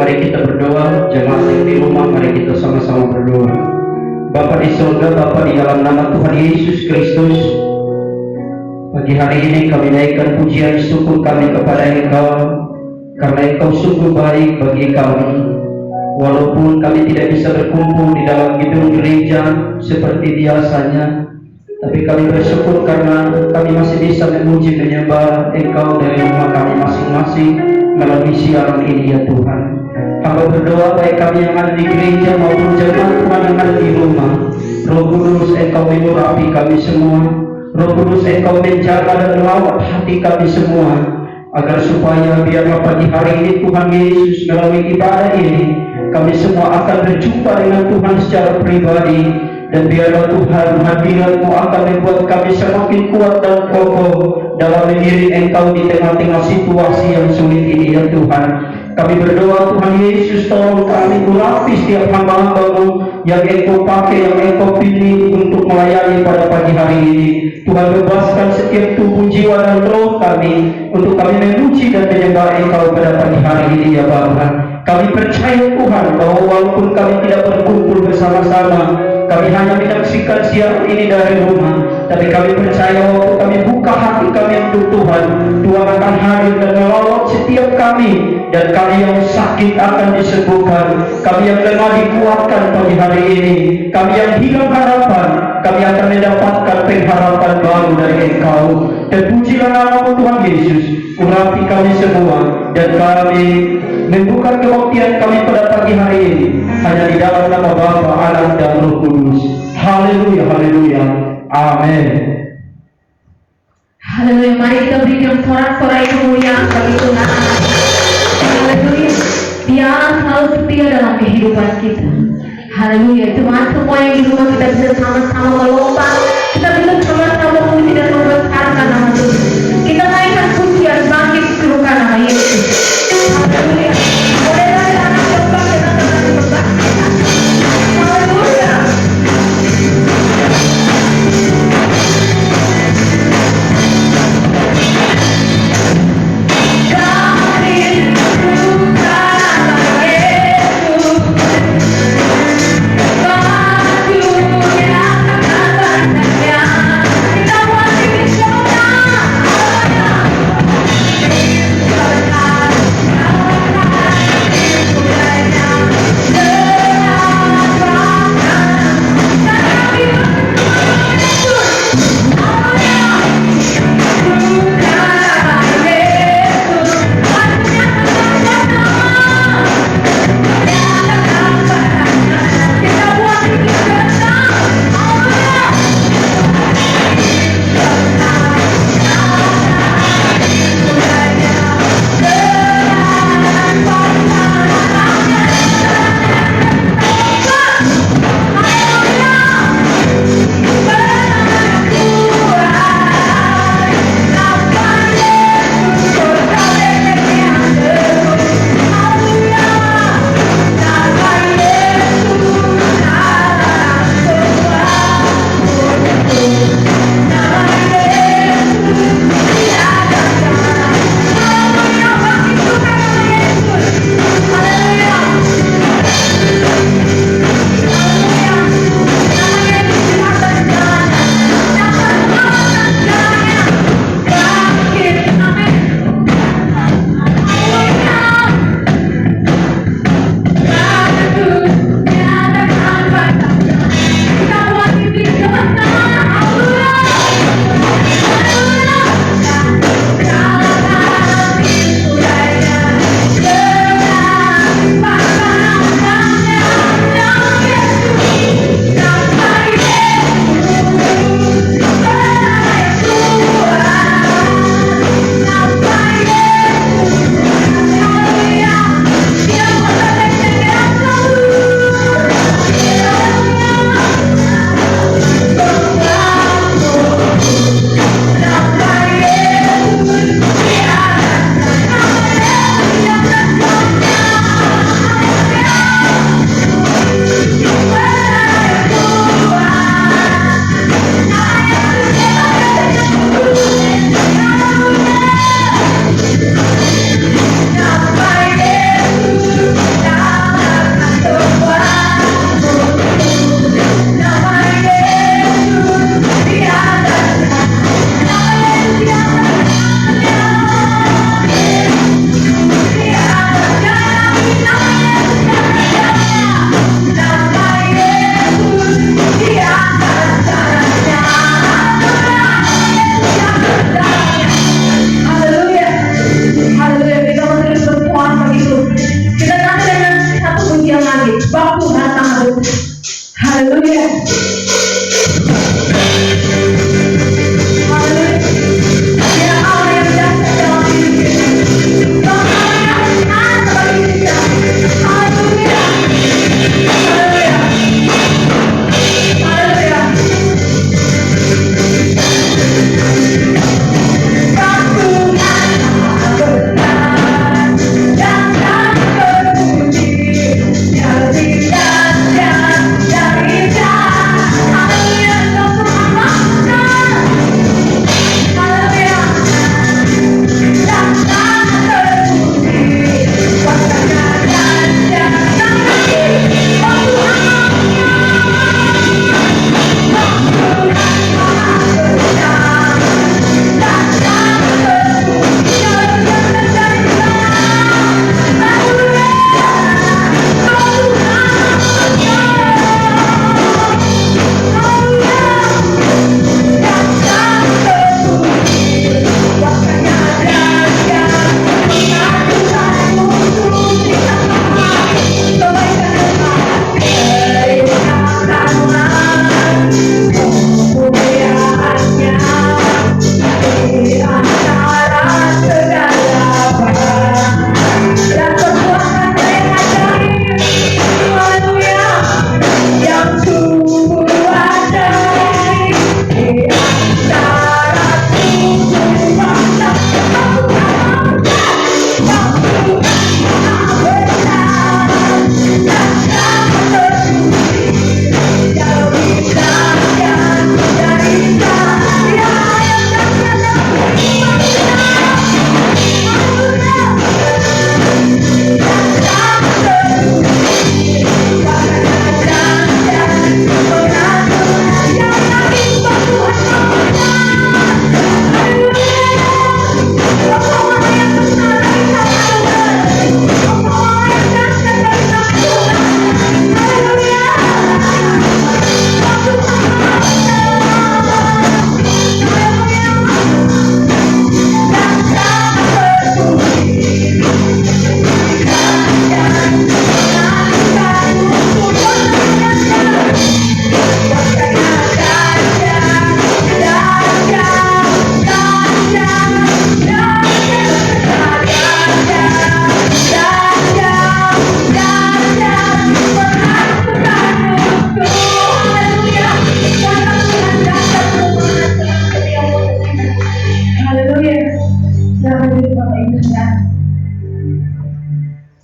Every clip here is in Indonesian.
mari kita berdoa. Jemaat yang di rumah, mari kita sama-sama berdoa. Bapa di surga, Bapa di dalam nama Tuhan Yesus Kristus, pagi hari ini kami naikkan pujian syukur kami kepada Engkau, karena Engkau sungguh baik bagi kami. Walaupun kami tidak bisa berkumpul di dalam gedung gereja seperti biasanya, tapi kami bersyukur karena kami masih bisa memuji menyembah Engkau dari rumah kami masing-masing melalui siaran ini ya Tuhan. Hamba berdoa baik kami yang ada di gereja maupun jemaat Tuhan yang ada di rumah. Roh Kudus, Engkau mengurapi kami semua. Roh Kudus, Engkau menjaga dan melawat hati kami semua, agar supaya biarlah pagi hari ini Tuhan Yesus melalui ibadah ini kami semua akan berjumpa dengan Tuhan secara pribadi, dan biarlah Tuhan hadirat-Mu akan membuat kami semakin kuat dan kokoh dalam mengiring Engkau di tengah-tengah situasi yang sulit ini ya Tuhan. Kami berdoa Tuhan Yesus, tolong kami urapi setiap hamba-hamba-Mu yang Engkau pakai, yang Engkau pilih untuk melayani pada pagi hari ini. Tuhan, bebaskan setiap tubuh, jiwa dan roh kami untuk kami memuji dan menyembah Engkau pada pagi hari ini ya Bapa. Kami percaya Tuhan bahwa walaupun kami tidak berkumpul bersama-sama, kami hanya menyaksikan siaran ini dari rumah, tapi kami percaya waktu kami buka hati kami untuk Tuhan, Tuhan akan hadir dan melawat setiap kami, dan kami yang sakit akan disembuhkan, kami yang lemah dikuatkan pagi hari ini, kami yang hilang harapan, kami akan mendapatkan pengharapan baru dari Engkau. Dan pujilah nama Tuhan Yesus, urapi kami semua, dan kami membuka kebaktian kami pada pagi hari ini hanya di dalam nama Bapa, Anak dan Roh Kudus. Haleluya, haleluya, amin. Haleluya, mari kita berikan sorak-sorai kemuliaan bagi Tuhan. Haleluya, Dia selalu setia dalam kehidupan kita. Haleluya, teman semua yang di rumah kita bisa sama-sama melompat, kita bisa sama-sama memuji dan membesarkan nama Tuhan. Kita naikkan pujian bangkit serukan nama Yesus. Haleluya. Bolehlah anak terbang dengan tangan terbang. Haleluya. Kita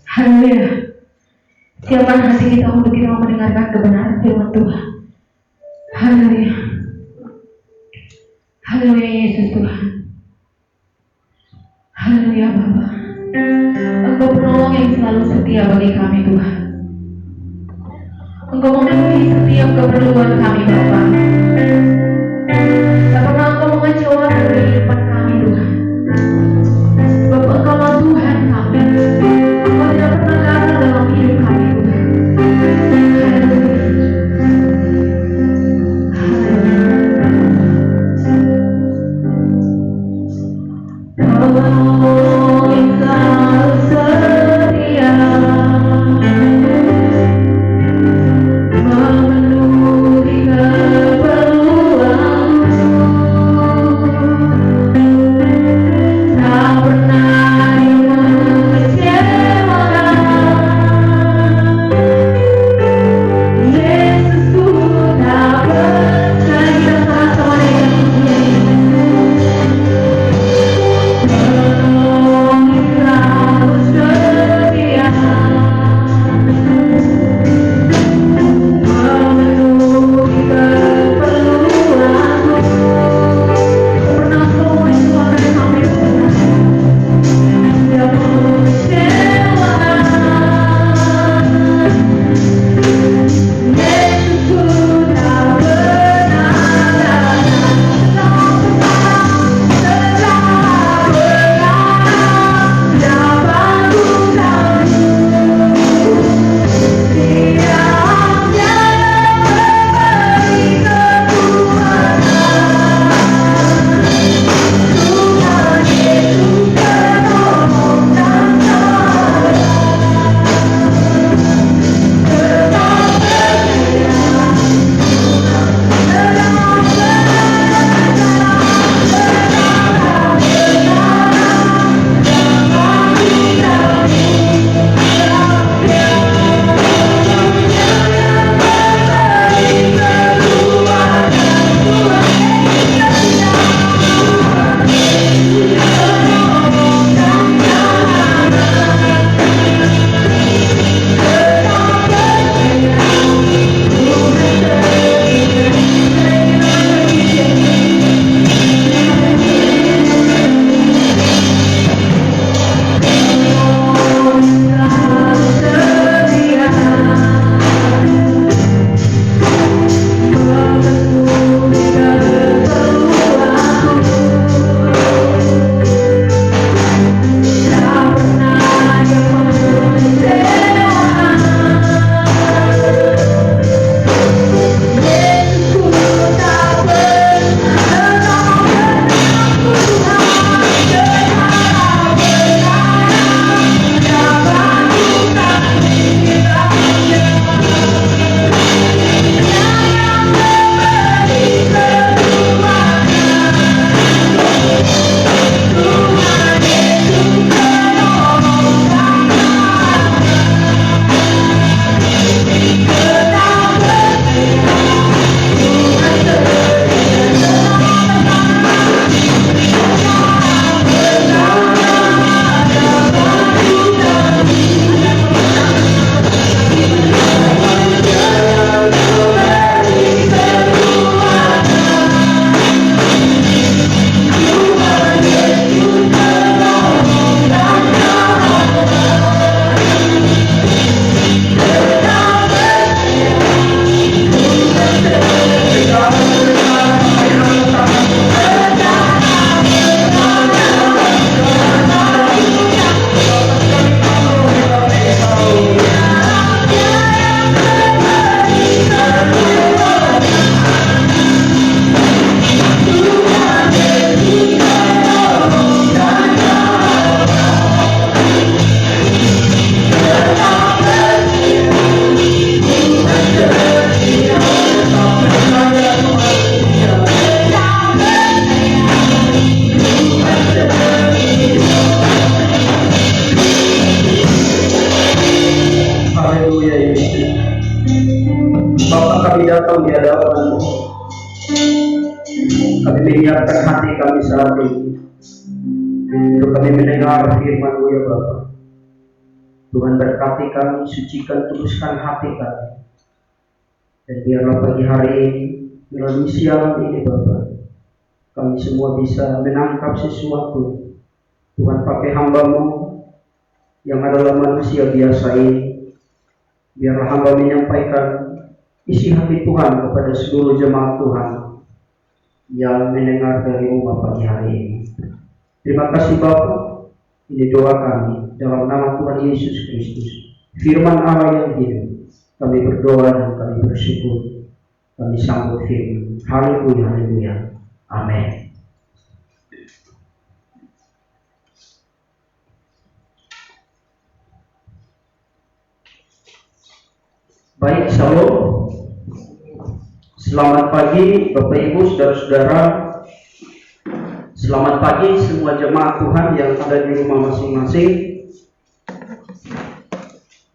Haleluya. Siapkan hati kita untuk kita mendengarkan kebenaran firman Tuhan. Haleluya. Haleluya Yesus Tuhan. Haleluya Bapa. Engkau penolong yang selalu setia bagi kami Tuhan. Engkau memenuhi setiap keperluan kami Bapa. Tak pernah Engkau mengecewakan kehidupan kami Tuhan. Bapa, Engkaulah Tuhan kami. Engkau tidak pernah gagal dalam hidup kami Tuhan. Haleluya. Engkau yang selalu setia memenuhi datang di hadapan-Mu. Kami menyiapkan hati kami saat ini untuk kami mendengar firman-Mu ya Bapa. Tuhan berkati kami, sucikan, tuluskan hati kami. Dan biarlah pagi hari ini, melalui siaran ini Bapa, kami semua bisa menangkap sesuatu. Tuhan pakai hamba-Mu yang adalah manusia biasa ini. Biarlah hamba menyampaikan isi hati Tuhan kepada seluruh jemaat Tuhan yang mendengar dari rumah pagi hari ini. Terima kasih Bapa. Ini doa kami dalam nama Tuhan Yesus Kristus, firman Allah yang hidup. Kami berdoa dan kami bersyukur. Kami sambut firman. Haleluya, haleluya. Amin. Baik, shalom. Selamat pagi Bapak Ibu, saudara-saudara. Selamat pagi semua jemaat Tuhan yang ada di rumah masing-masing.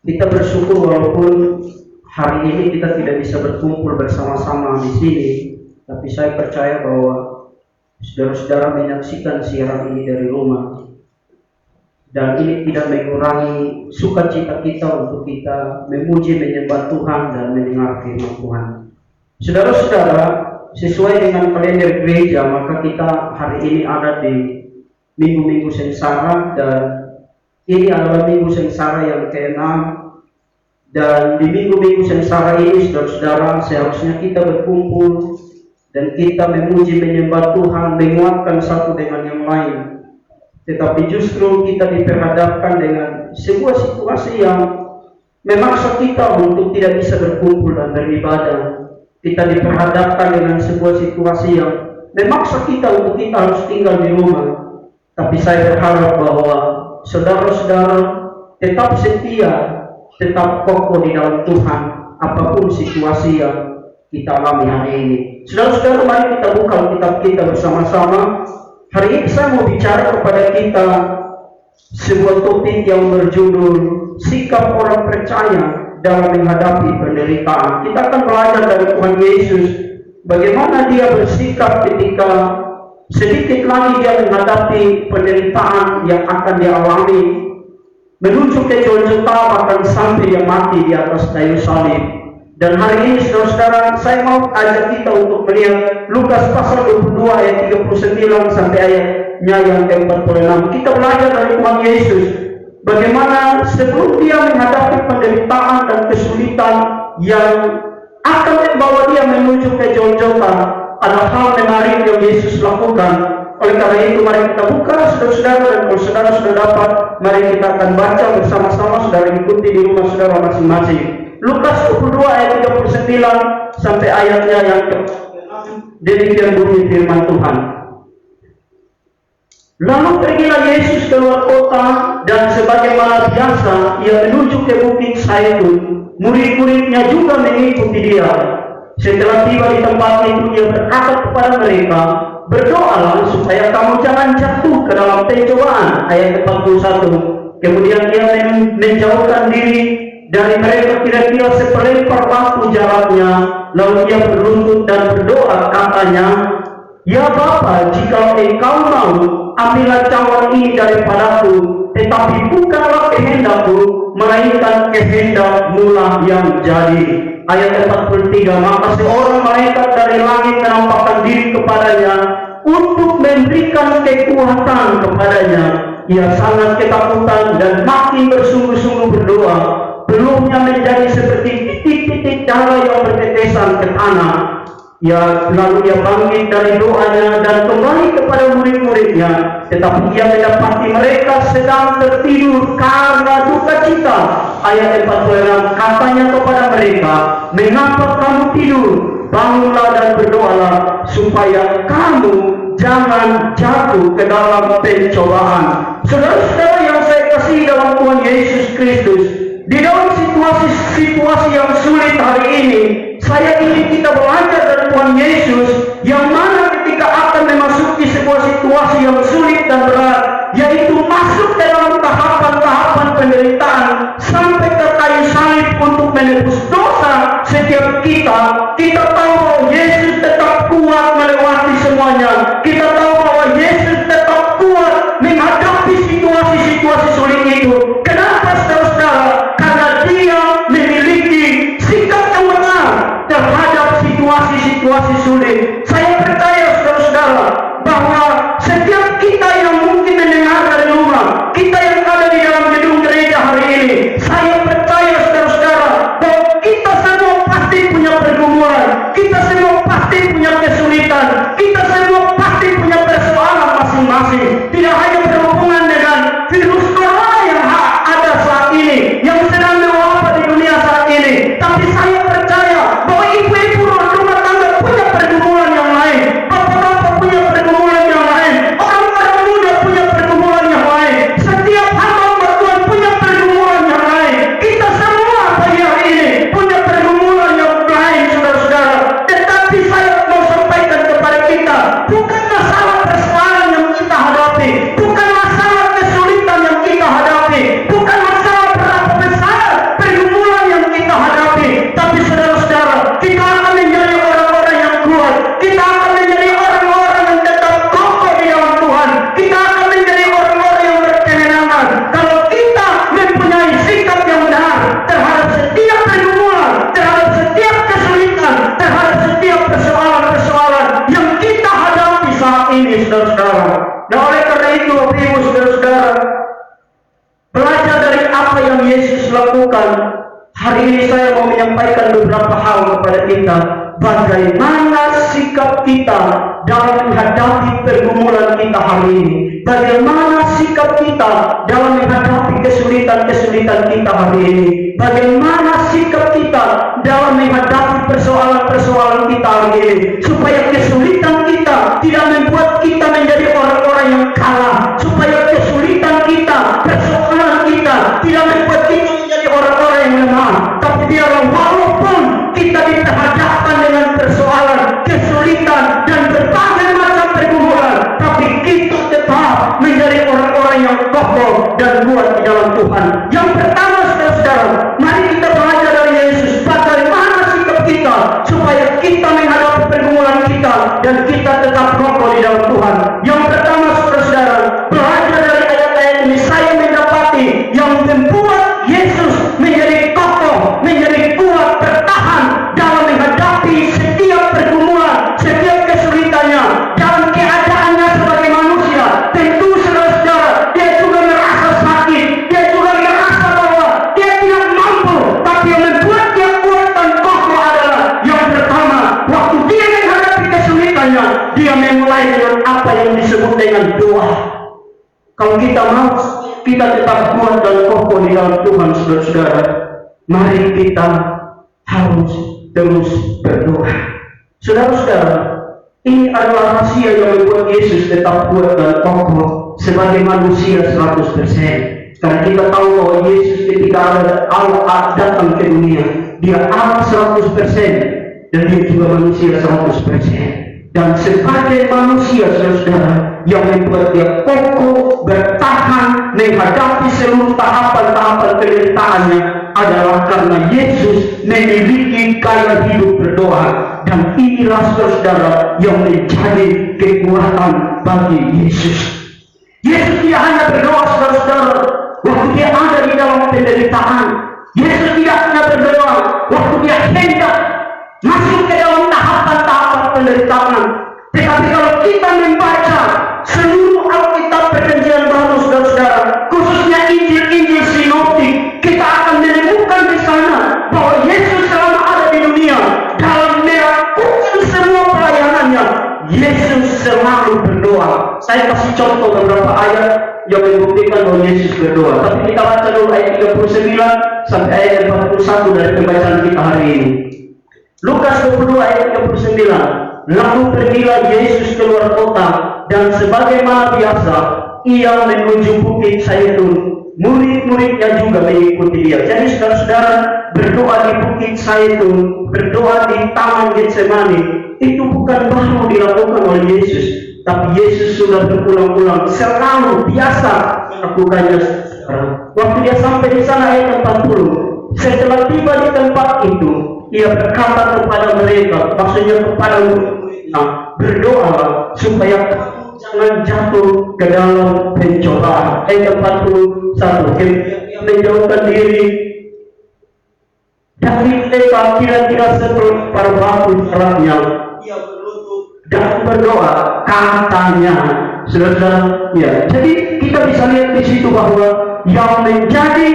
Kita bersyukur walaupun hari ini kita tidak bisa berkumpul bersama-sama di sini, tapi saya percaya bahwa saudara-saudara menyaksikan siaran ini dari rumah. Dan ini tidak mengurangi sukacita kita untuk kita memuji, menyembah Tuhan dan mendengar firman Tuhan. Saudara-saudara, sesuai dengan kalender gereja, maka kita hari ini ada di minggu-minggu sengsara, dan ini adalah minggu sengsara yang ke-6. Dan di minggu-minggu sengsara ini, saudara-saudara, seharusnya kita berkumpul dan kita memuji, menyembah Tuhan, menguatkan satu dengan yang lain. Tetapi justru kita diperhadapkan dengan sebuah situasi yang memaksa kita untuk tidak bisa berkumpul dan beribadah. Kita diperhadapkan dengan sebuah situasi yang memaksa kita untuk kita harus tinggal di rumah. Tapi saya berharap bahwa saudara-saudara tetap setia, tetap kokoh di dalam Tuhan, apapun situasi yang kita alami hari ini. Saudara-saudara, mari kita buka kitab kita bersama-sama. Hari ini saya mau bicara kepada kita sebuah topik yang berjudul sikap orang percaya dalam menghadapi penderitaan. Kita akan belajar dari Tuhan Yesus bagaimana dia bersikap ketika sedikit lagi dia menghadapi penderitaan yang akan dia alami, menuju ke Golgota, bahkan sampai dia mati di atas kayu salib. Dan hari ini saudara-saudara, saya mau ajak kita untuk melihat Lukas pasal 22 ayat 39 sampai ayatnya yang ke-46. Kita belajar dari Tuhan Yesus bagaimana sebelum dia menghadapi penderitaan dan kesulitan yang akan membawa dia menuju ke Golgota, ada hal menarik yang Yesus lakukan. Oleh karena itu mari kita buka saudara-saudara, dan kalau saudara sudah dapat, mari kita akan baca bersama-sama. Saudara ikuti di rumah saudara masing-masing. Lukas 22 ayat 39 sampai ayatnya yang ke-6. Demikian bunyi firman Tuhan. Lalu pergilah Yesus keluar kota, dan sebagaimana biasa ia menuju ke Bukit Zaitun. Murid-muridnya juga mengikuti dia. Setelah tiba di tempat itu, dia berkata kepada mereka, berdoalah supaya kamu jangan jatuh ke dalam pencobaan. Ayat 41. Kemudian dia menjauhkan diri dari mereka kira-kira seperempat waktu jaraknya, lalu dia berlutut dan berdoa, katanya, ya Bapa, jika Engkau mau, ambillah cawan ini daripadaku, tetapi bukanlah kehendakku, melainkan kehendak-Mu yang jadi. Ayat 43. Maka seorang malaikat dari langit menampakkan diri kepadanya untuk memberikan kekuatan kepadanya. Ia sangat ketakutan dan makin bersungguh-sungguh berdoa. Belumnya menjadi seperti titik-titik darah yang bertetesan ke tanah. Lalu dia bangkit dari doanya dan kembali kepada murid-muridnya. Tetapi dia mendapati mereka sedang tertidur karena duka cita. Ayat 46. Katanya kepada mereka, mengapa kamu tidur? Bangunlah dan berdoalah supaya kamu jangan jatuh ke dalam pencobaan. Saudara-saudara yang saya kasih dalam Tuhan Yesus Kristus, di dalam situasi yang sulit hari ini, saya ingin kita belajar dari Tuhan Yesus, yang mana ketika akan memasuki sebuah situasi yang sulit dan berat, yaitu masuk ke dalam tahapan-tahapan penderitaan sampai ke kayu salib untuk menebus dosa setiap kita. Kita tahu bahwa Yesus tetap kuat melewati semuanya. Kita tahu bahwa Yesus tetap kuat menghadapi situasi-situasi sulit itu. Kenapa saudara-saudara? Dan oleh karena itu, Bapak Ibu Saudara-saudara, belajar dari apa yang Yesus lakukan. Hari ini saya mau menyampaikan beberapa hal kepada kita. Bagaimana sikap kita dalam menghadapi pergumulan kita hari ini. Bagaimana sikap kita dalam menghadapi kesulitan-kesulitan kita hari ini. Bagaimana sikap kita dalam menghadapi persoalan-persoalan kita hari ini. Supaya kesulitan kita tidak membuat kita menjadi orang-orang yang kalah. Supaya kesulitan kita, persoalan kita tidak membuat kita menjadi orang-orang yang lemah. Tapi biarlah walaupun kita dihadapkan dengan persoalan, kesulitan, dan berbagai macam pergumulan, tapi kita tetap menjadi orang-orang yang kokoh dan kuat di dalam Tuhan. Yang pertama, saudara-saudara, mari kita belajar dari Yesus bagaimana sikap kita supaya kita menghadapi pergumulan kita dan kita tetap kokoh di dalam Tuhan. Yang pertama, saudara-saudara, belajar dari ayat-ayat ini saya mendapati yang membuat Yesus menjadi kokoh, menjadi kuat, bertahan dalam menghadapi setiap pergumulan, setiap kesulitannya, dalam keadaannya sebagai manusia. Tentu saudara-saudara, dia juga merasa sakit, dia juga merasa bahwa dia tidak mampu, tapi yang membuat dia kuat dan kokoh adalah yang pertama, waktu dia menghadapi kesulitannya, dia memulai dengan apa yang disebut dengan doa. Kalau kita mau kita tetap kuat dan kokoh di dalam Tuhan, saudara-saudara, mari kita harus terus berdoa. Saudara-saudara, ini adalah rahasia yang membuat Yesus tetap kuat dan kokoh sebagai manusia 100%. Karena kita tahu bahwa Yesus ketika Allah datang ke dunia, dia Allah 100% dan dia juga manusia 100%. Dan sebagai manusia, saudara-saudara, yang membuat dia kokoh, bertahan, menghadapi seluruh tahapan-tahapan penderitaannya adalah karena Yesus memiliki gaya hidup berdoa. Dan inilah, saudara-saudara, yang menjadi kekuatan bagi Yesus. Yesus tidak hanya berdoa, saudara-saudara, waktu dia ada di dalam penderitaan. Yesus tidak hanya berdoa waktu dia hendak masuk ke dalam tahapan-tahapan penderitaan. Tetapi kalau kita membaca seluruh Alkitab Perjanjian Baru, saudara-saudara, khususnya Injil-Injil sinoptik, kita akan menemukan di sana bahwa Yesus selama ada di dunia, dalam melakukan semua pelayanannya, Yesus selalu berdoa. Saya kasih contoh beberapa ayat yang membuktikan bahwa Yesus berdoa. Tapi kita baca dulu ayat 39 sampai ayat 41 dari pembacaan kita hari ini. Lukas 22 ayat 39. Lalu pergilah Yesus keluar kota, dan sebagaimana biasa ia menuju bukit Zaitun. Murid-muridnya juga mengikuti dia. Jadi saudara-saudara, berdoa di bukit Zaitun, berdoa di taman Getsemani, itu bukan baru dilakukan oleh Yesus, tapi Yesus sudah berulang-ulang selalu biasa melakukannya. Waktu dia sampai di sana ayat 40, setelah tiba di tempat itu, ia berkata kepada mereka, maksudnya kepada murid-muridnya, berdoa supaya jangan jatuh ke dalam pencobaan. Ayat 41, dia menjauhkan diri dari mereka kira-kira seperti para batu terangnya. Ia berlutut dan berdoa, katanya, saudara-saudara. Ya, jadi kita bisa lihat di situ bahwa yang menjadi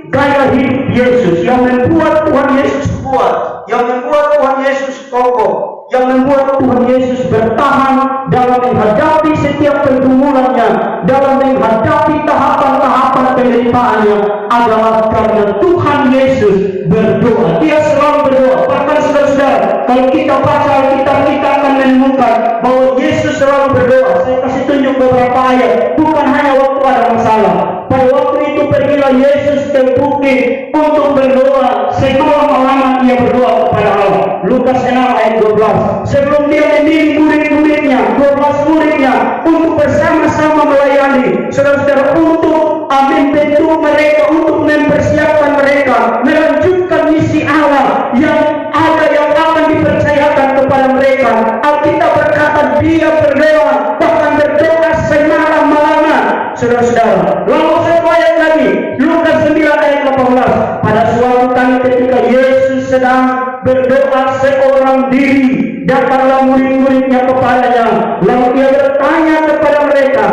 gaya hidup Yesus, yang membuat Tuhan Yesus kuat, yang membuat Tuhan Yesus kokoh, yang membuat Tuhan Yesus bertahan dalam menghadapi setiap pergumulannya, dalam menghadapi tahapan-tahapan penderitaannya, adalah karena Tuhan Yesus berdoa. Dia selalu berdoa. Bahkan saudara-saudara, kalau kita baca Alkitab, kita akan menemukan bahwa Yesus selalu berdoa. Saya kasih tunjuk beberapa ayat. Bukan hanya waktu ada masalah. Pada waktu itu pergilah Yesus ke bukit untuk berdoa. Semalam-malaman ia berdoa kepada Allah. Lukas 6 ayat 12. Sebelum dia memilih murid-muridnya, 12 muridnya, untuk bersama-sama melayani, saudara-saudara, untuk membentuk mereka, untuk mempersiapkan mereka, melanjutkan misi Allah yang ada, yang akan dipercayakan kepada mereka. Alkitab berkata dia berdoa, bahkan berdoa semalam-malaman, saudara-saudara. Lalu satu ayat lagi, Lukas 9 ayat 18. Pada suatu kali ketika Yesus sedang berdoa seorang diri, datanglah murid-muridnya kepadanya. Lalu ia bertanya kepada mereka,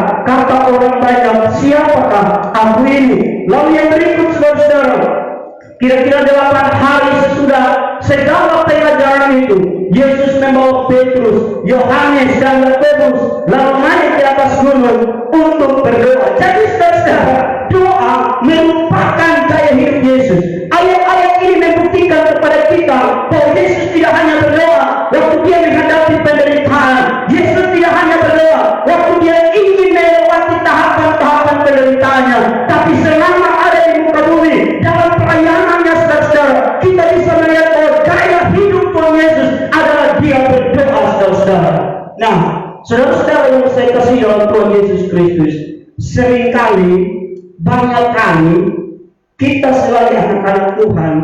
ini. Lalu yang berikut saudara-saudara, kira-kira 8 hari sesudah segala pengajaran itu, Yesus membawa Petrus, Yohanes, dan Yakobus lalu naik di atas gunung untuk berdoa. Jadi saudara, doa merupakan gaya hidup Yesus. Ayat-ayat ini membuktikan kepada kita bahwa Yesus tidak hanya berdoa waktu dia menghadapi penderitaan. Yesus tidak hanya berdoa waktu dia ingin melewati tahapan-tahapan penderitaannya, tapi selama ada di muka bumi dalam pelayanannya saudara, kita bisa melihat bahwa gaya hidup Tuhan Yesus adalah dia berdoa saudara. Nah, saudara-saudara yang saya kasih dalam Tuhan Yesus Kristus, seringkali, banyak kali kita sebagai anak-anak Tuhan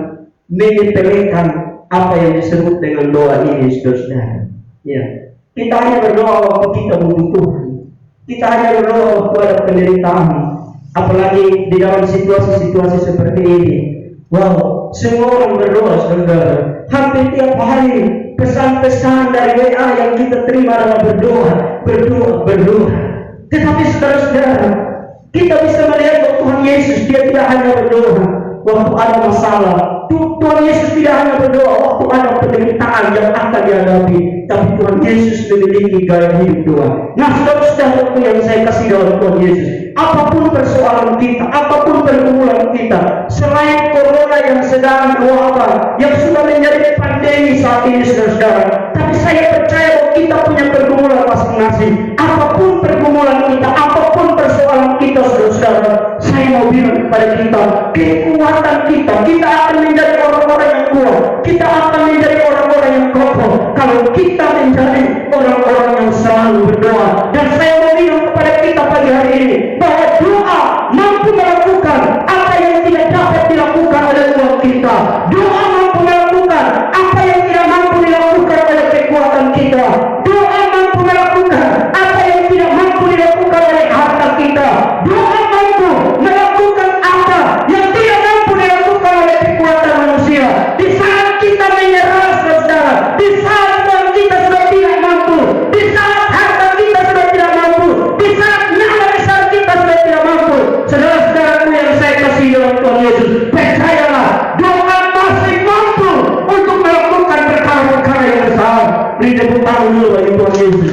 menyepelekan apa yang disebut dengan doa ini saudara. Ya, kita hanya berdoa waktu kita membutuhkan. Kita hanya berdoa waktu ada penderitaan. Apalagi di dalam situasi-situasi seperti ini. Wow, semua orang berdoa saudara. Hampir tiap hari pesan-pesan dari WA yang kita terima adalah berdoa. Tetapi saudara-saudara, kita bisa melihat bahwa Tuhan Yesus dia tidak hanya berdoa waktu ada masalah. Tuhan Yesus tidak hanya berdoa waktu ada penderitaan yang akan dihadapi, tapi Tuhan Yesus memiliki gaya hidup doa. Nah, saudara-saudaraku yang saya kasih dalam Tuhan Yesus, apapun persoalan kita, apapun pergumulan kita, selain corona yang sedang wabah, yang sudah menjadi pandemi saat ini saudara-saudara, tapi saya percaya bahwa kita punya pergumulan masing-masing. Apapun pergumulan kita, apapun persoalan kita saudara-saudara, saya mau bilang kepada kita, kekuatan kita akan menjadi orang-orang yang kuat, kita akan menjadi orang-orang yang kokoh kalau kita menjadi orang-orang yang selalu berdoa. Dan saya mau bilang kepada kita pagi hari ini bahwa doa mampu melakukan apa yang tidak dapat dilakukan oleh Tuhan kita. Doa mampu melakukan apa yang tidak mampu dilakukan oleh kekuatan kita. Doa mampu melakukan apa yang tidak mampu dilakukan oleh harta kita. Doa mampu melakukan apa yang tidak mampu dilakukan oleh kekuatan manusia. Di saat kita menyerah saudara, di saat uang kita sudah tidak mampu, di saat harta kita sudah tidak mampu, di saat nyawa besar kita sudah tidak mampu, saudara-saudaraku yang saya kasih dalam Tuhan Yesus, percayalah, doa masih mampu untuk melakukan perkara-perkara yang besar. Beri tepuk tangan dulu bagi Tuhan Yesus.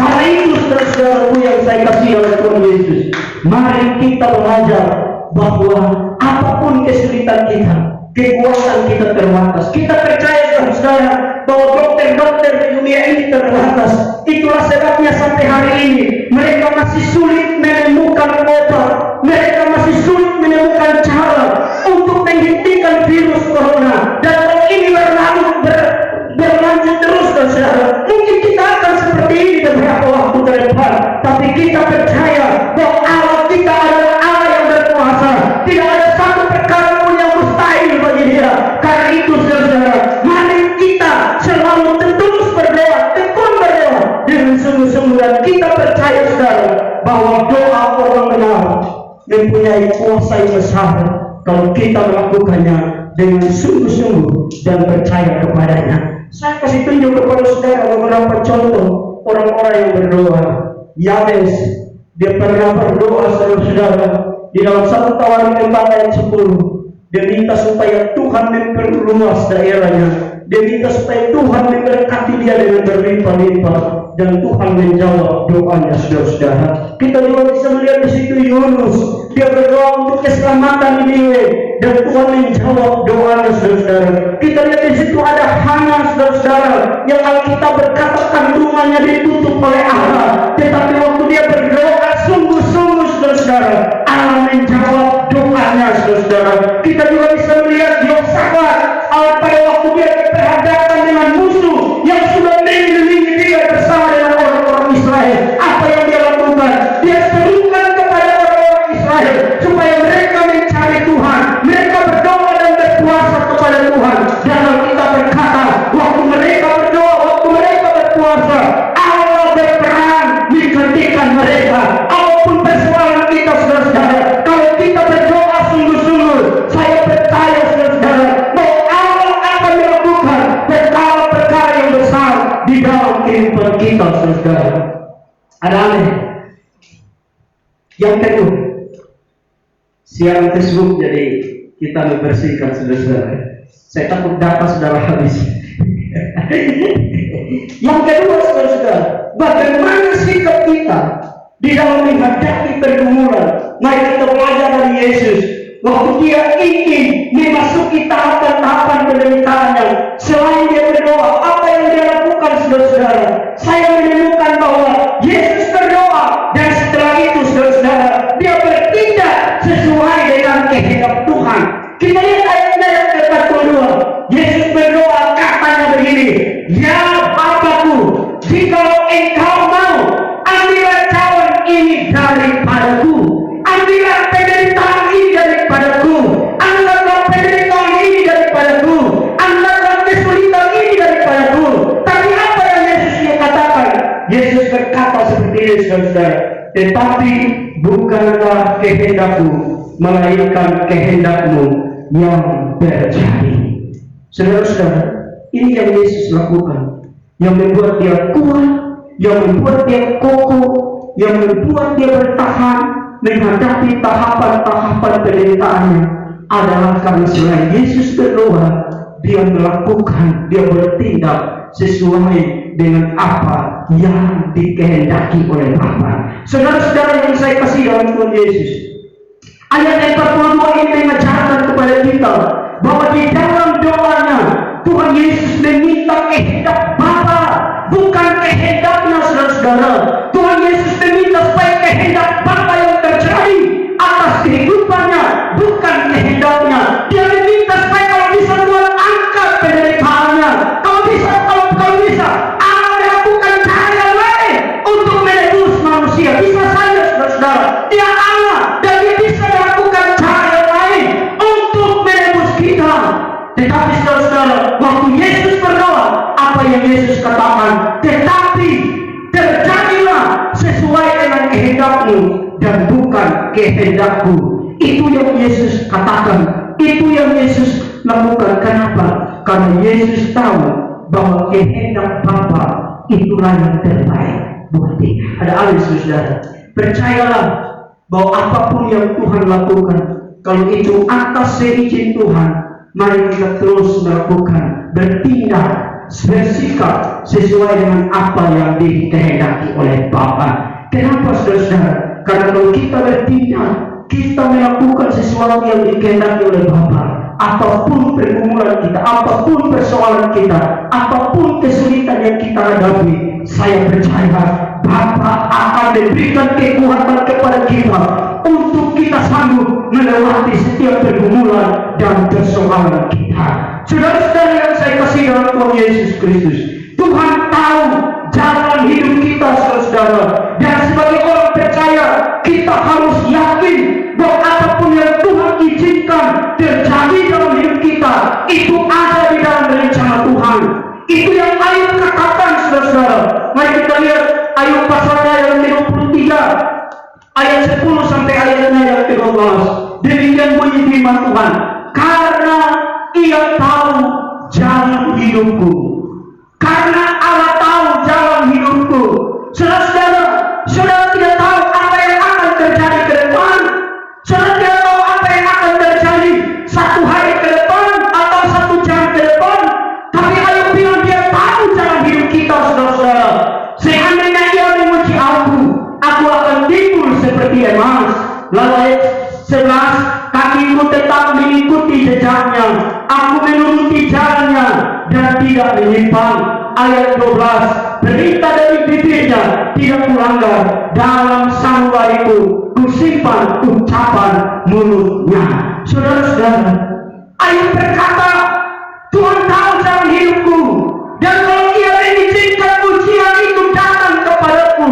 Karena itu saudara-saudaraku yang saya kasih dalam Tuhan Yesus, mari kita belajar bahwa apapun kesulitan kita, kekuatan kita terbatas. Kita percaya saudara bahwa dokter-dokter di dunia ini terbatas. Itulah sebabnya sampai hari ini mereka masih sulit menemukan obat, mereka masih sulit menemukan cara untuk menghentikan virus corona. Dan kalau ini berlanjut terus saudara, mungkin kita akan seperti ini beberapa waktu ke depan. Tapi kita percaya bahwa Allah kita adalah Allah yang berkuasa. Tidak ada satu perkara pun yang mustahil bagi Dia. Karena itu saudara, mari kita selalu terus berdoa, tekun berdoa dengan sungguh-sungguh, dan kita percaya saudara bahwa doa orang benar mempunyai kuasa yang besar kalau kita melakukannya dengan sungguh-sungguh dan percaya kepadanya. Saya kasih tunjuk kepada saudara beberapa contoh orang-orang yang berdoa. Yabes, dia pernah berdoa saudara-saudara di dalam 1 Tawarin 4 ayat 10. Dia minta supaya Tuhan memperluas daerahnya. Dia minta supaya Tuhan memberkati dia dengan berlimpah-limpah, dan Tuhan menjawab doanya saudara-saudara. Kita juga bisa melihat di situ Yunus, dia berdoa untuk keselamatan Niniwe, dan Tuhan menjawab doanya saudara-saudara. Kita lihat di situ ada Hana saudara-saudara, yang Alkitab berkata kandungannya ditutup oleh Allah, tetapi waktu dia berdoa sungguh-sungguh saudara-saudara, Allah menjawab doanya saudara-saudara. Kita juga bisa melihat Yosafat pada waktu dia berhadapan dengan musuh yang sudah mengelilingi dia bersama dengan orang-orang Israel. Apa yang dia lakukan? Dia serukan kepada orang-orang Israel supaya mereka mencari Tuhan, mereka berdoa dan berpuasa kepada Tuhan. Dan kita berkata, waktu mereka berdoa, waktu mereka berpuasa, Allah berperan menggantikan mereka. Apapun persoalan kita saudara-saudara, kalau kita berdoa sungguh-sungguh, saya percaya saudara-saudara bahwa Allah akan melakukan perkara-perkara yang besar di dalam kehidupan kita saudara. Ada aneh. Yang kedua, siaran Facebook, jadi kita membersihkan saudara-saudara. Saya takut data saudara habis. Yang kedua saudara-saudara, bagaimana sikap kita di dalam menghadapi pergumulan? Mari kita belajar dari Yesus. Waktu dia ingin memasuki tahapan-tahapan penderitaannya, selain dia berdoa, apa yang dia lakukan saudara-saudara? Saya menemukan bahwa Yesus berdoa, dan setelah itu saudara-saudara, dia bertindak sesuai dengan kehendak Tuhan. Kita lihat ayatnya yang ke-42. Yesus berdoa, katanya begini, "Ya Bapa-Ku, jikalau Engkau mau, ambillah cawan ini daripadaku, ambillah penderitaan ini daripadaku, angkatlah penderitaan ini daripadaku, angkatlah kesulitan ini daripadaku." Tapi apa yang Yesus dia katakan? Yesus berkata seperti ini saudara, "Tetapi bukanlah kehendakku, melainkan kehendakmu yang terjadi." Saudara-saudara, ini yang Yesus lakukan, yang membuat dia kuat, yang membuat dia kokoh, yang membuat dia bertahan menghadapi tahapan-tahapan penderitaannya adalah karena selain Yesus berdoa, dia melakukan, dia bertindak sesuai dengan apa yang dikehendaki oleh Bapa. Saudara-saudara yang saya kasih dalam Tuhan Yesus, ayat 42 ini mengajarkan kepada kita bahwa di dalam doanya Tuhan Yesus meminta kehendak Bapa, bukan kehendaknya saudara-saudara. Tuhan Yesus meminta supaya kehendak Bapa yang terjadi atas kehidupannya, bukan kehendaknya. Dia meminta supaya kalau bisa Tuhan angkat penderitaannya, kalau bisa Allah melakukan cara yang lain untuk menebus manusia. Bisa saja saudara-saudara, dia Allah dan dia bisa melakukan cara yang lain untuk menebus kita. Tetapi saudara-saudara, waktu Yesus berdoa, apa yang Yesus katakan? Tetapi terjadilah sesuai dengan kehendakmu dan bukan kehendakku. Itu yang Yesus katakan, itu yang Yesus lakukan. Kenapa? Karena Yesus tahu bahwa kehendak Bapa itulah yang terbaik buat dia. Ada alis saudara, percayalah bahwa apapun yang Tuhan lakukan, kalau itu atas seizin Tuhan, mari kita terus melakukan, bertindak, bersikap sesuai dengan apa yang dikehendaki oleh Bapa. Kenapa saudara-saudara? Karena kalau kita bertindak, kita melakukan sesuatu yang dikehendaki oleh Bapa, apapun pergumulan kita, apapun persoalan kita, apapun kesulitan yang kita hadapi, saya percaya Bapa akan memberikan kekuatan kepada kita untuk kita sanggup melewati setiap pergumulan dan persoalan kita. Saudara-saudara yang saya kasih dalam Tuhan Yesus Kristus, Tuhan tahu jalan hidup kita saudara, dan sebagai orang percaya kita harus yakin bahwa apapun yang Tuhan izinkan terjadi dalam hidup kita, itu ada di dalam rencana Tuhan. Itu yang Ayub katakan saudara-saudara. Mari kita lihat Ayub pasalnya yang 23 ayat 10 sampai ayatnya yang 12. Demikian bunyi firman Tuhan, karena Ia tahu jalan hidupku, karena Allah tahu jalan hidupku. Saudara-saudara, saudara tidak tahu apa yang akan terjadi ke depan. Saudara tidak tahu apa yang akan terjadi satu hari ke depan atau satu jam ke depan. Tapi Ayub bilang dia tahu jalan hidup kita saudara-saudara. Seandainya Ia memuji aku akan timbul seperti emas. Lalu ayat 11, kakiku tetap mengikuti jejaknya, aku menuruti jalannya dan tidak menyimpang. Ayat 12, berita dari bibirnya tidak kulanggar, dalam sanubariku kusimpan ucapan mulutnya. Saudara-saudara, Ayub berkata, Tuhan tahu jalan hidupku, dan kalau Ia mengizinkan ujian itu datang kepadaku,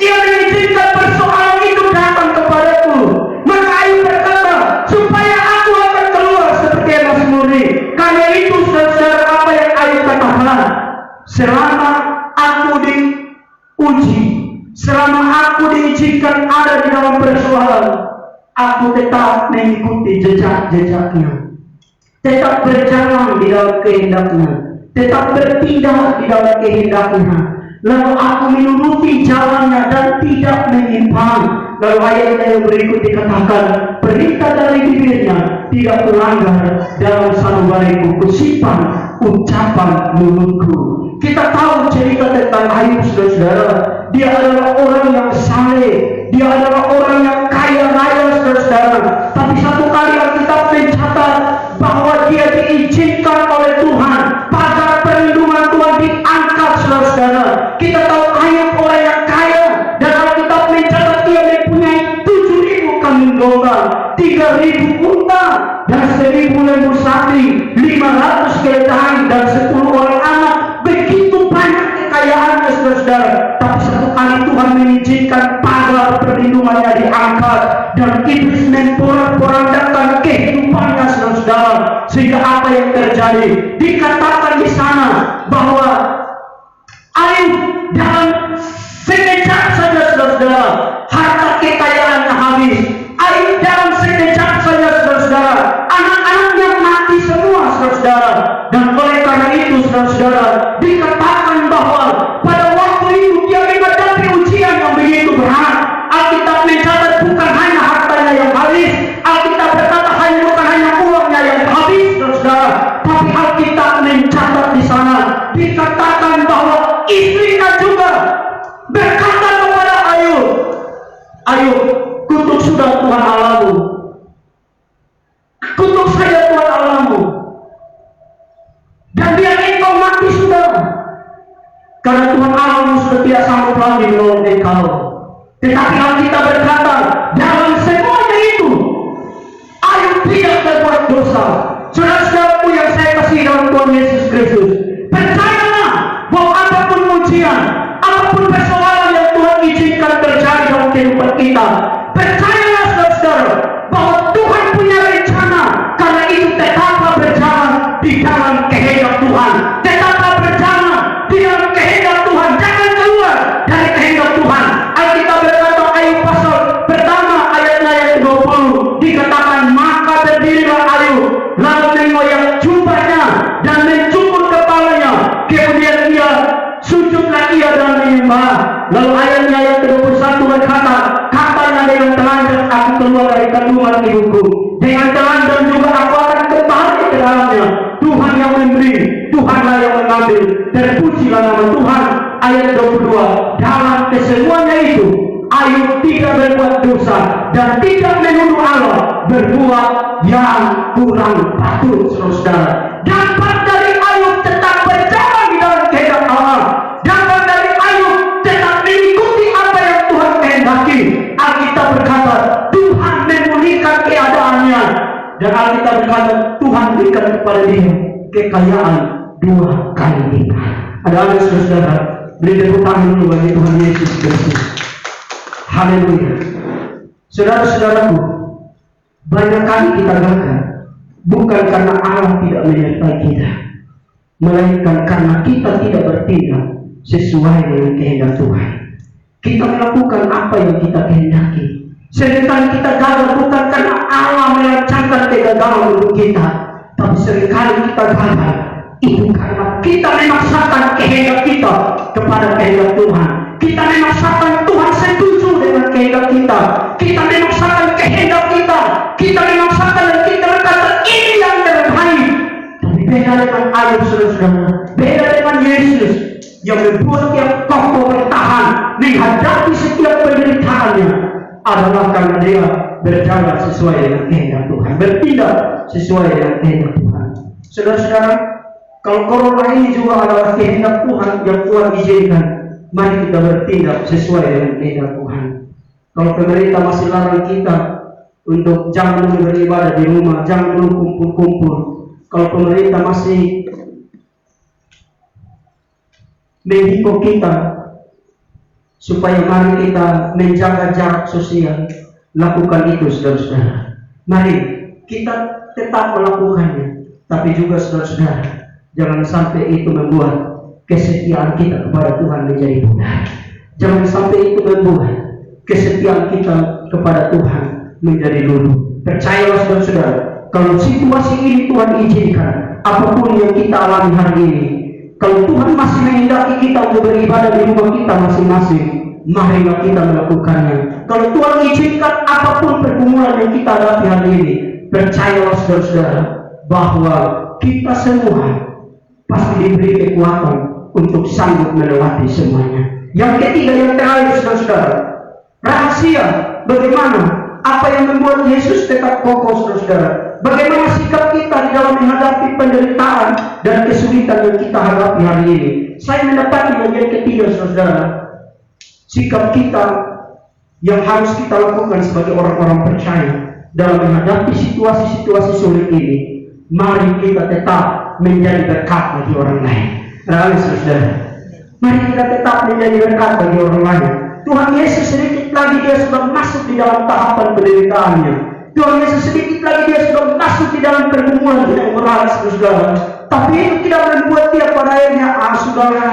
Ia mengizinkan persoalan itu datang kepadaku, maka Ayub berkata, supaya aku akan keluar seperti emas murni. Karena itu saudara, apa yang Ayub katakan, selama aku diuji, selama aku diizinkan ada di dalam persoalan, aku tetap mengikuti jejak-jejaknya, tetap berjalan di dalam kehendaknya, tetap bertindak di dalam kehendaknya. Lalu aku menuruti jalannya dan tidak menyimpang. Lalu ayatnya yang berikut dikatakan, perintah dari bibirnya tidak melanggar dalam sanubariku, kusipan ucapan mulutku. Kita tahu cerita tentang Ayub, saudara-saudara. Dia adalah orang yang saleh, dia adalah orang yang kaya raya, saudara-saudara. Tapi satu kali Alkitab mencatat bahwa dia diizinkan oleh Tuhan, pagar perlindungan Tuhan diangkat, saudara-saudara. Kita tahu Ayub orang yang kaya, dan Alkitab mencatat dia mempunyai 7.000 kambing domba, 3.000 unta, dan 1.000 lembu sapi, 500 keledai, dan 10 orang anak. Begitu banyak kekayaannya, saudara-saudara. Tapi satu kali Tuhan mengizinkan pagar perlindungannya diangkat, dan iblis memporak-porandakan kehidupannya, saudara-saudara. Sehingga apa yang terjadi? Dikatakan di sana bahwa Ayub dalam sekejap saja, saudara-saudara, harta kekayaannya habis. Ayub dalam sekejap saja, saudara-saudara, anak-anaknya mati semua, saudara-saudara. Dan oleh karena itu, saudara-saudara, dikatakan bahwa pada waktu itu dia menghadapi ujian yang begitu berat. Alkitab mencatat bukan hanya hartanya yang habis, Alkitab berkata bukan hanya uangnya yang habis, saudara, tapi Alkitab mencatat di sana dikatakan bahwa istrinya juga berkata kepada Ayub, Ayub, kutuk sudah Tuhan Allahmu, kutuk saja Tuhan Allahmu, dan biar engkau mati sudah, karena Tuhan Allahmu sudah tidak sanggup lagi menolong engkau. Tetapi Alkitab berkata, dalam semuanya itu Ayub tidak berbuat dosa. Saudara-saudaraku yang saya kasih dalam Tuhan Yesus Kristus, percayalah bahwa apapun ujian, apapun persoalan yang Tuhan izinkan terjadi dalam kehidupan kita, percayalah, saudara-saudara, bahwa Tuhan punya rencana. Karena itu tetaplah berjalan di dalam kehendak Tuhan, tetaplah berjalan di dalam kehendak Tuhan, jangan keluar dari kehendak Tuhan. Alkitab berkata, Ayub pasal pertama ayatnya yang ke-20 dikatakan, maka berdirilah Ayub lalu mengoyak jubahnya dan mencukur kepalanya, kemudian ia sujudlah ia dan menyembah. Lalu ayatnya yang ke-21 berkata, katanya dengan telanjang aku keluar dari kandungan ibuku, dengan telanjang juga aku akan kembali ke dalamnya. Tuhan yang memberi, Tuhanlah yang mengambil, terpujilah nama Tuhan. Ayat 22, dalam kesemuanya itu Ayub tidak berbuat dosa dan tidak menuduh Allah berbuat yang kurang patut, saudara. Dapat dari Ayub tetap berjalan di dalam kehendak Allah, dapat dari Ayub tetap mengikuti apa yang Tuhan kehendaki. Alkitab berkata Tuhan memulihkan keadaannya, dan Alkitab berkata Tuhan berikan kepada dia kekayaan 2 kali lipat. Ada saudara, beri tepuk tangan dulu bagi Tuhan Yesus Kristus. Haleluya. Saudara-saudaraku, banyak kali kita gagal bukan karena Allah tidak menyertai kita, melainkan karena kita tidak bertindak sesuai dengan kehendak Tuhan. Kita melakukan apa yang kita kehendaki. Seringkali kita gagal bukan karena Allah merancangkan kegagalan untuk kita, tapi seringkali kita gagal itu karena kita memaksakan kehendak kita kepada kehendak Tuhan. Kita memaksakan Tuhan setuju dengan kehendak kita. Kita memaksakan kehendak kita. Kita memaksakan dan kita berkata ini yang terbaik. Tapi beda dengan Ayub, saudara-saudara, beda dengan Yesus yang membuat tiap kokoh bertahan menghadapi setiap penderitaannya, adalah karena dia berjalan sesuai dengan kehendak Tuhan, bertindak sesuai dengan kehendak Tuhan. Saudara-saudara, kalau corona ini juga adalah kehendak Tuhan yang Tuhan izinkan, mari kita bertindak sesuai dengan kehendak Tuhan. Kalau pemerintah masih larang kita untuk jangan dulu beribadah di rumah, jangan dulu kumpul-kumpul, kalau pemerintah masih menghimbau kita supaya mari kita menjaga jarak sosial, lakukan itu, saudara-saudara. Mari kita tetap melakukannya, tapi juga saudara-saudara, jangan sampai itu membuat kesetiaan kita kepada Tuhan menjadi pudar. Jangan sampai itu membuat kesetiaan kita kepada Tuhan menjadi luluh. Percayalah, saudara-saudara, kalau situasi ini Tuhan izinkan, apapun yang kita alami hari ini, kalau Tuhan masih menghendaki kita untuk beribadah di rumah kita masing-masing, marilah kita melakukannya Kalau Tuhan izinkan apapun pergumulan yang kita hadapi hari ini, percayalah saudara-saudara bahwa kita semua pasti diberi kekuatan untuk sanggup melewati semuanya. Yang ketiga, yang terakhir saudara-saudara, rahasia bagaimana apa yang membuat Yesus tetap kokoh saudara-saudara. Bagaimana sikap kita di dalam menghadapi penderitaan dan kesulitan yang kita hadapi hari ini. Saya mendapati bagian ketiga saudara-saudara, sikap kita yang harus kita lakukan sebagai orang-orang percaya dalam menghadapi situasi-situasi sulit ini. Mari kita tetap menjadi berkat bagi orang lain. Saudara, mari kita tetap menjadi berkat bagi orang lain. Tuhan Yesus sedikit lagi dia sudah masuk di dalam tahapan penderitaannya. Tuhan Yesus sedikit lagi dia sudah masuk di dalam pergumulan yang berat saudara. Tapi itu tidak membuat dia pada akhirnya, saudara,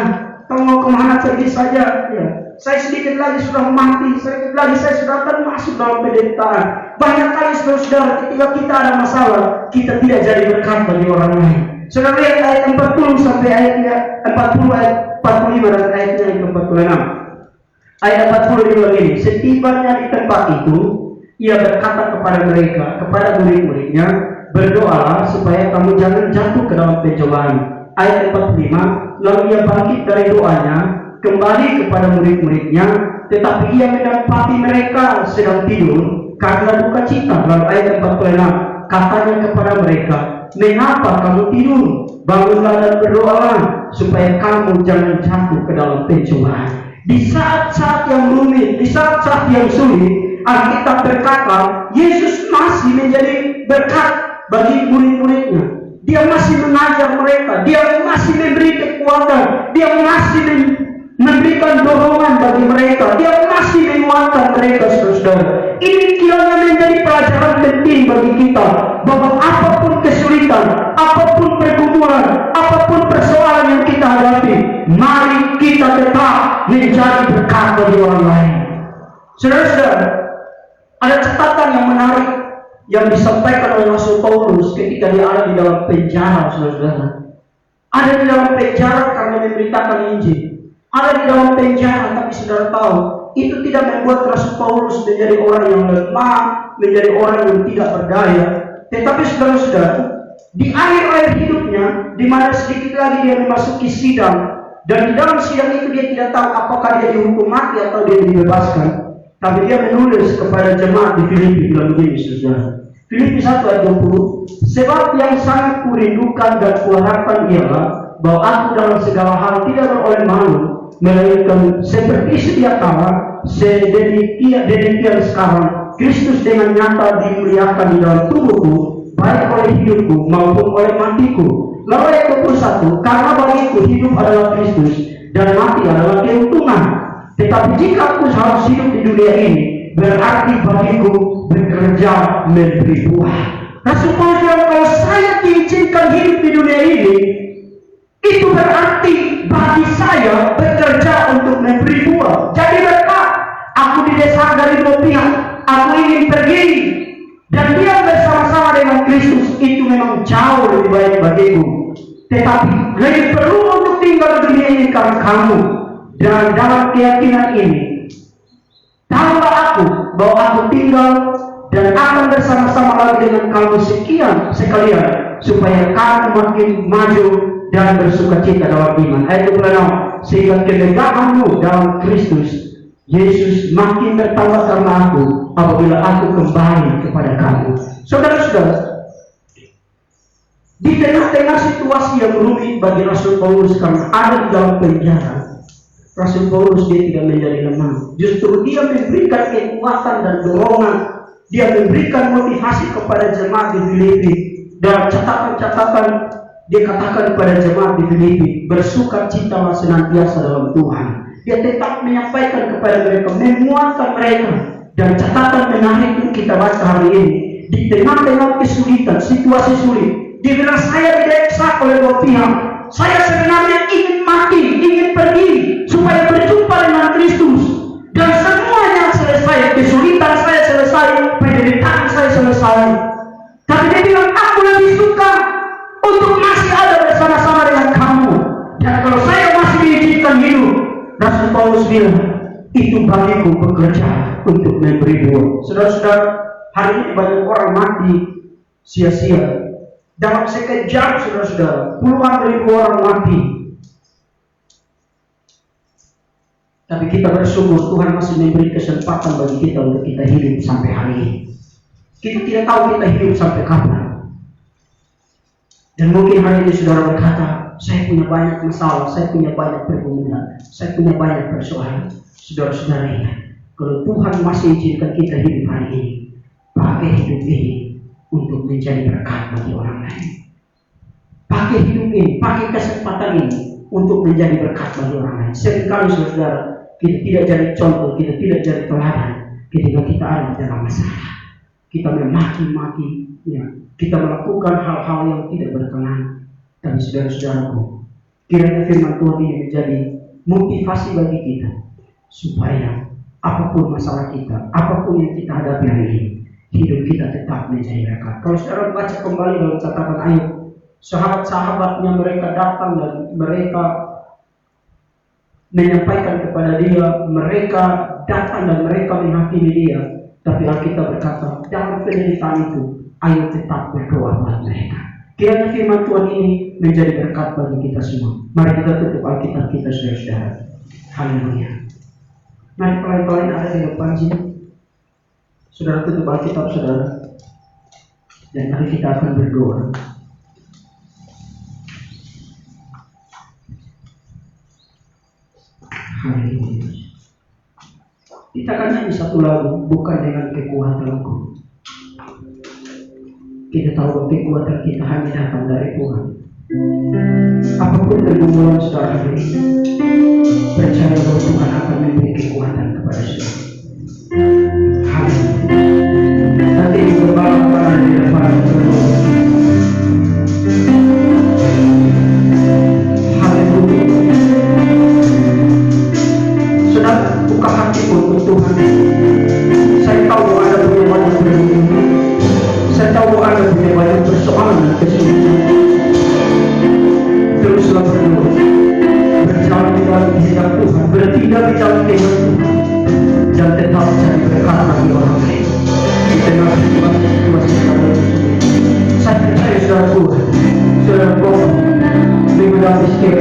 kamu mau kemana pergi saja. Ya. Saya sedikit lagi sudah mati, sedikit lagi saya sudah akan masuk dalam penderitaan. Banyak kali saudara, ketika kita ada masalah, kita tidak jadi berkat bagi orang lain. Saudara lihat ayat 40 sampai ayatnya 40 ayat 45 dan ayatnya 46. Ayat 40 diulang ini. Setibanya di tempat itu, ia berkata kepada mereka, kepada murid-muridnya, berdoalah supaya kamu jangan jatuh ke dalam pencobaan. Ayat 45, lalu ia bangkit dari doanya, kembali kepada murid-muridnya, tetapi ia mendapati mereka sedang tidur karena duka cita. Lalu ayat 46, katanya kepada mereka, mengapa kamu tidur? Bangunlah dan berdoalah supaya kamu jangan jatuh ke dalam pencobaan. Di saat-saat yang rumit, di saat-saat yang sulit, Alkitab berkata Yesus masih menjadi berkat bagi murid-muridnya. Dia masih mengajar mereka, dia masih memberi kekuatan, dia masih memberikan dorongan bagi mereka, dia masih menguatkan mereka saudara. Ini kiranya menjadi pelajaran penting bagi kita, bahwa apapun kesulitan, apapun pergumulan, apapun persoalan yang kita hadapi, mari kita tetap menjadi berkat bagi orang lain. Saudara-saudara, ada catatan yang menarik yang disampaikan oleh Rasul Paulus ketika dia ada di dalam penjara, saudara-saudara. Ada di dalam penjara karena memberitakan Injil. Ada di dalam penjara, tapi saudara tahu, itu tidak membuat Rasul Paulus menjadi orang yang lemah, menjadi orang yang tidak berdaya. Tetapi saudara-saudara, di akhir-akhir hidupnya, di mana sedikit lagi dia memasuki sidang, dan di dalam sidang itu dia tidak tahu apakah dia dihukum mati atau dia dibebaskan. Tapi dia menulis kepada jemaat di Filipi bilang begini saudara. Filipi 1 ayat 20, sebab yang sangat kurindukan dan kuharapkan ialah bahwa aku dalam segala hal tidak beroleh malu, melainkan seperti sedia kala, sedemikian sekarang Kristus dengan nyata dimuliakan di dalam tubuhku, baik oleh hidupku maupun oleh matiku. Lalu ayat 21, karena bagiku hidup adalah Kristus dan mati adalah keuntungan. Tetapi jika aku harus hidup di dunia ini, berarti bagiku bekerja memberi buah. Rasul Paulus bilang, kalau saya diizinkan hidup di dunia ini, itu berarti bagi saya bekerja untuk memberi buah. Jadi berkat, aku didesak dari dua pihak, aku ingin pergi dan dia bersama-sama dengan Kristus, itu memang jauh lebih baik bagiku. Tetapi lebih perlu untuk tinggal di dunia ini karena kamu. Dan dalam keyakinan ini, tahulah aku bahwa aku tinggal dan akan bersama-sama lagi dengan kamu sekalian, supaya kamu makin maju dan bersukacita dalam iman. Ayat 26, sehingga kemegahanmu dalam Kristus Yesus makin bertambah karena aku, apabila aku kembali kepada kamu. Saudara-saudara, di tengah-tengah situasi yang rumit bagi Rasul Paulus karena ada di dalam penjara, Rasul Paulus dia tidak menjadi lemah. Justru dia memberikan kekuatan dan dorongan. Dia memberikan motivasi kepada jemaat di Filipi. Dalam catatan-catatan dia katakan kepada jemaat di Filipi, bersukacitalah senantiasa dalam Tuhan. Dia tetap menyampaikan kepada mereka, menguatkan mereka. Dan catatan menarik yang kita baca hari ini, di tengah-tengah kesulitan, situasi sulit, dia bilang saya didesak oleh dua pihak. Saya sebenarnya ingin mati, ingin pergi, supaya berjumpa dengan Kristus. Dan semuanya selesai, kesulitan saya selesai, penderitaan saya selesai. Tapi dia bilang, aku lebih suka untuk masih ada bersama-sama dengan kamu. Dan kalau saya masih diizinkan hidup, Rasul Paulus bilang, itu bagiku bekerja untuk memberi doa. Saudara-saudara, hari ini banyak orang mati sia-sia. Dalam sekejap, saudara-saudara, puluhan ribu orang mati. Tapi kita bersyukur Tuhan masih memberi kesempatan bagi kita untuk kita hidup sampai hari ini. Kita tidak tahu kita hidup sampai kapan. Dan mungkin hari ini saudara berkata, saya punya banyak masalah, saya punya banyak pergumulan, saya punya banyak persoalan. Saudara-saudara ingat, kalau Tuhan masih izinkan kita hidup hari ini, pakai hidup ini untuk menjadi berkat bagi orang lain. Pakai hidup ini, pakai kesempatan ini untuk menjadi berkat bagi orang lain. Seringkali saudara, kita tidak jadi contoh, kita tidak jadi teladan ketika kita ada dalam masalah. Kita memaki-maki, ya, kita melakukan hal-hal yang tidak berkenan. Dan saudara-saudaraku, kiranya firman Tuhan ini menjadi motivasi bagi kita, supaya apapun masalah kita, apapun yang kita hadapi hari ini, hidup kita tetap menjadi berkat. Kalau saudara baca kembali dalam catatan Ayub, sahabat-sahabatnya mereka datang dan mereka menyampaikan kepada dia, mereka datang dan mereka menghakimi dia. Tapi Alkitab berkata, dalam penderitaan itu, Ayub tetap berdoa buat mereka. Kiranya firman Tuhan ini menjadi berkat bagi kita semua. Mari kita tutup Alkitab kita, saudara-saudara. Haleluya. Mari pelan-pelan ada di depan sini. Saudara tutup Alkitab saudara. Dan mari kita akan berdoa. Haleluya. Kita akan nyanyi satu lagu, bukan dengan kekuatanku. Kita tahu bahwa kekuatan kita hanya datang dari Tuhan. Apapun pergumulan saudara hari ini, percaya bahwa Tuhan akan memberi kekuatan kepada saudara. Haleluya. Nanti beberapa di depan berdoa. Haleluya. Saudara, buka hati untuk Tuhan. Saya tahu bahwa ada punya banyak pergumulan. Saya tahu bahwa ada punya banyak persoalan dan kesulitan. Teruslah berdoa, berjalan di dalam kehendak Tuhan, bertindak di dalam kehendak Tuhan, dan tetap cari berkat bagi orang lain. Di tengah situasi sekarang ini, saya percaya saudara Tuhan, saudara Tuhan, menggunakan miskin